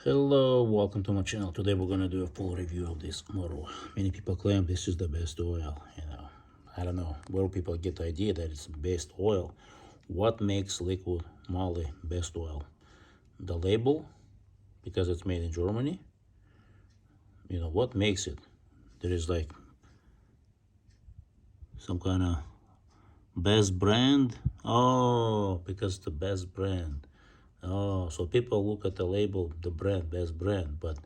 Hello, welcome to my channel. Today we're gonna do a full review of this motor. Many people claim this is the best oil. I don't know where people get the idea that it's the best oil. What makes Liqui Moly best oil? The label, because it's made in Germany. What makes it? There is like some kind of best brand. Oh, because it's the best brand. Oh, so people look at the label, the brand, best brand, but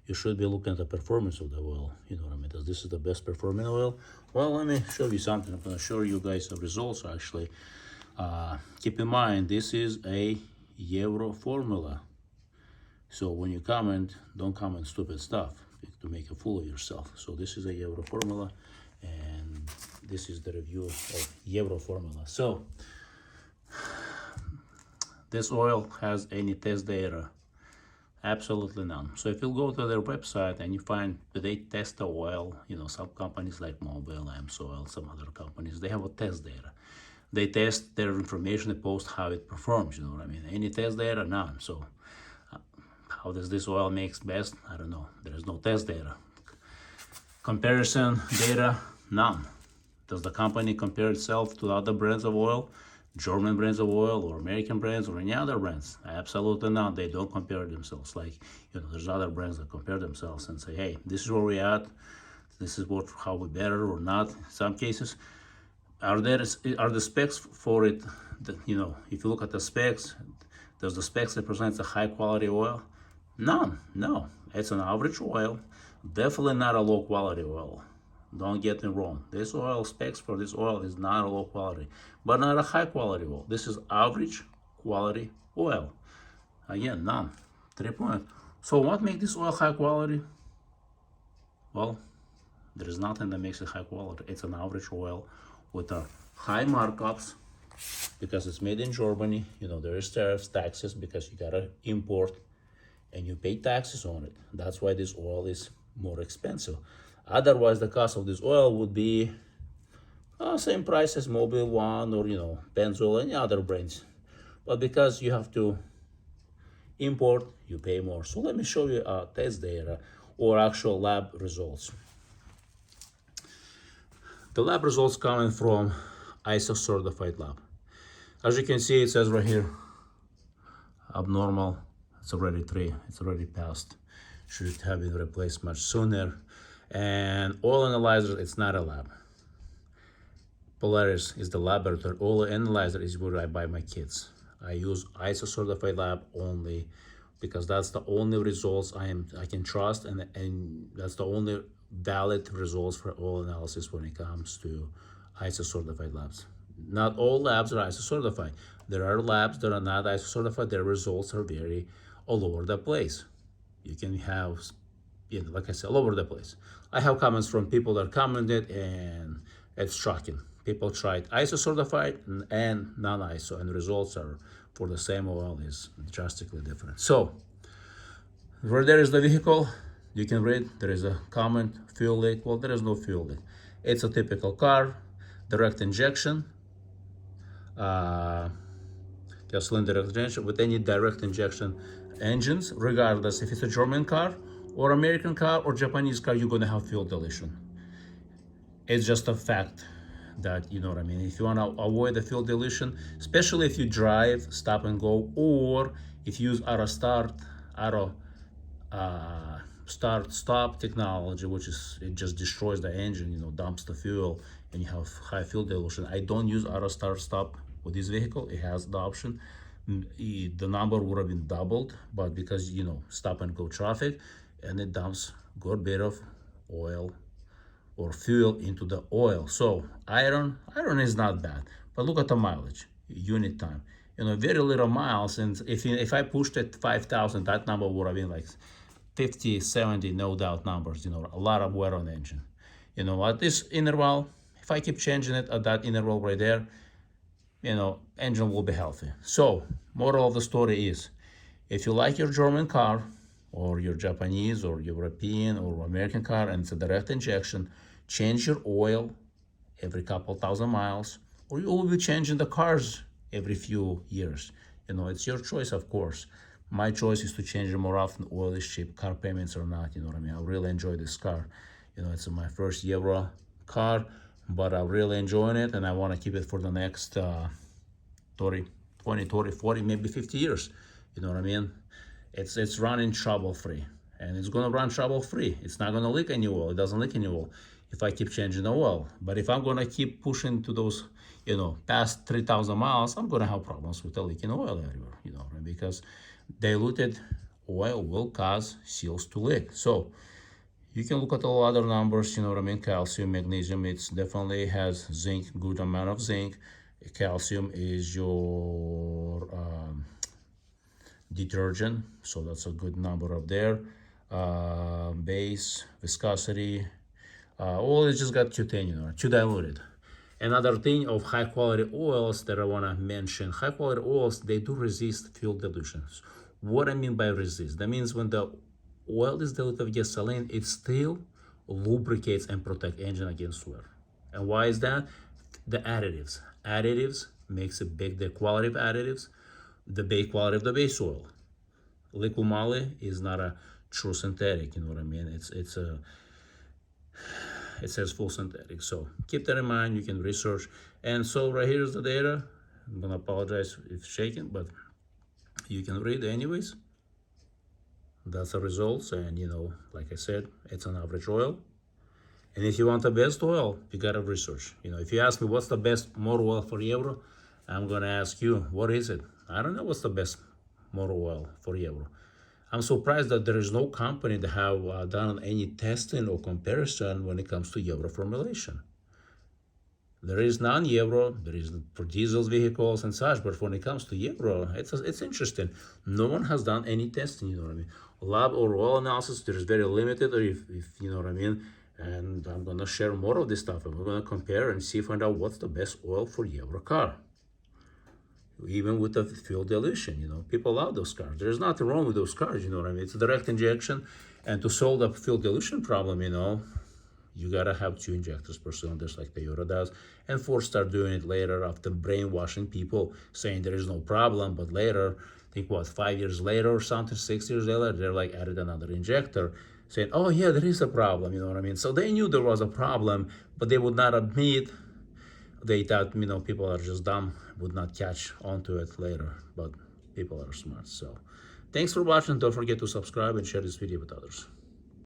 you should be looking at the performance of the oil. You know what I mean? This is the best performing oil. Well, let me show you something. I'm going to show you guys the results actually. Keep in mind, this is a Euro formula. So when you comment, don't comment stupid stuff to make a fool of yourself. So this is a Euro formula, and this is the review of Euro formula. So this oil has any test data? Absolutely none. So if you go to their website and you find that they test the oil, some companies like Mobil, amsoil, some other companies, they have a test data. They test their information, they post how it performs, you know what I mean? Any test data? None. So how does this oil makes best? I don't know. There is no test data. Comparison data? None. Does the company compare itself to other brands of oil? German brands of oil or American brands or any other brands? Absolutely not. They don't compare themselves. Like, there's other brands that compare themselves and say, hey, this is where we're at. This is how we're better or not. In some cases, are the specs for it? If you look at the specs, does the specs represent a high quality oil? None. No. It's an average oil. Definitely not a low quality oil. Don't get me wrong. This oil specs for this oil is not a low quality, but not a high quality oil. This is average quality oil. Again, none. 3 points. So what makes this oil high quality? Well, there is nothing that makes it high quality. It's an average oil with a high markups because it's made in Germany. There is tariffs, taxes, because you gotta import and you pay taxes on it. That's why this oil is more expensive. Otherwise, the cost of this oil would be same price as Mobil One or Pennzoil, any other brands. But because you have to import, you pay more. So let me show you test data or actual lab results. The lab results coming from ISO certified lab. As you can see, it says right here, abnormal. It's already 3. It's already passed. Should have been replaced much sooner. And oil analyzer, it's not a lab. Polaris is the laboratory. Oil analyzer is where I buy my kits. I use ISO certified lab only because that's the only results I can trust, and that's the only valid results for oil analysis when it comes to ISO certified labs. Not all labs are ISO certified. There are labs that are not ISO certified. Their results are very all over the place. You can have, like I said, all over the place. I have comments from people that commented, and it's shocking. People tried ISO certified and non-ISO, and the results are for the same oil is drastically different. So, where there is the vehicle, you can read, there is a comment, fuel leak. Well, there is no fuel leak. It's a typical car, direct injection, gasoline direct injection. With any direct injection engines, regardless if it's a German car or American car or Japanese car, you're gonna have fuel dilution. It's just a fact that, you know what I mean? If you wanna avoid the fuel dilution, especially if you drive, stop and go, or if you use auto start stop technology, which is, it just destroys the engine, dumps the fuel, and you have high fuel dilution. I don't use auto start stop with this vehicle. It has the option. The number would have been doubled, but because stop and go traffic, and it dumps good bit of oil or fuel into the oil. So iron is not bad, but look at the mileage, unit time. Very little miles, and if I pushed it 5,000, that number would have been like 50, 70, no doubt numbers. A lot of wear on the engine. At this interval, if I keep changing it at that interval right there, engine will be healthy. So moral of the story is, if you like your German car or your Japanese or European or American car and it's a direct injection, change your oil every couple thousand miles, or you will be changing the cars every few years. It's your choice, of course. My choice is to change it more often. Oil is cheap, car payments are not, you know what I mean? I really enjoy this car. You know, it's my first Euro car, but I'm really enjoying it, and I want to keep it for the next 30, 20, 30, 40, maybe 50 years. You know what I mean? It's running trouble-free, and it's gonna run trouble-free. It's not gonna leak any oil. It doesn't leak any oil if I keep changing the oil. But if I'm gonna keep pushing to those, you know, past 3,000 miles, I'm gonna have problems with the leaking oil everywhere, you know, right? Because diluted oil will cause seals to leak. So you can look at all other numbers, you know what I mean? Calcium, magnesium, it's definitely has zinc, good amount of zinc. Calcium is your detergent, so that's a good number up there. Base, viscosity, oil is just got too thin, you know, too diluted. Another thing of high quality oils that I want to mention, high quality oils, they do resist fuel dilutions. What I mean by resist, that means when the oil is diluted with gasoline, it still lubricates and protects engine against wear. And why is that? The additives makes a big, the quality of additives, the base quality of the base oil. Liqui Moly is not a true synthetic, you know what I mean? It says full synthetic, so keep that in mind. You can research. And so right here is the data. I'm gonna apologize if it's shaking, but you can read anyways. That's the results, and you know, like I said, it's an average oil. And if you want the best oil, you gotta research. You know, if you ask me what's the best motor oil for Euro, I'm gonna ask you, what is it? I don't know what's the best motor oil for Euro. I'm surprised that there is no company that have done any testing or comparison when it comes to Euro formulation. There is non-Euro, there is for diesel vehicles and such, but when it comes to Euro, it's interesting. No one has done any testing, you know what I mean? Lab or oil analysis, there's very limited, or if you know what I mean. And I'm gonna share more of this stuff, and we're gonna compare and find out what's the best oil for Euro car. Even with the fuel dilution, you know, people love those cars. There's nothing wrong with those cars, you know what I mean? It's a direct injection, and to solve the fuel dilution problem, you know, you gotta have 2 injectors per cylinder, like Toyota does. And Ford start doing it later after brainwashing people, saying there is no problem. But later, I think what, 5 years later or something, 6 years later, they're like added another injector, saying, oh yeah, there is a problem, you know what I mean? So they knew there was a problem, but they would not admit. They thought, you know, people are just dumb, would not catch onto it later, but people are smart. So thanks for watching. Don't forget to subscribe and share this video with others.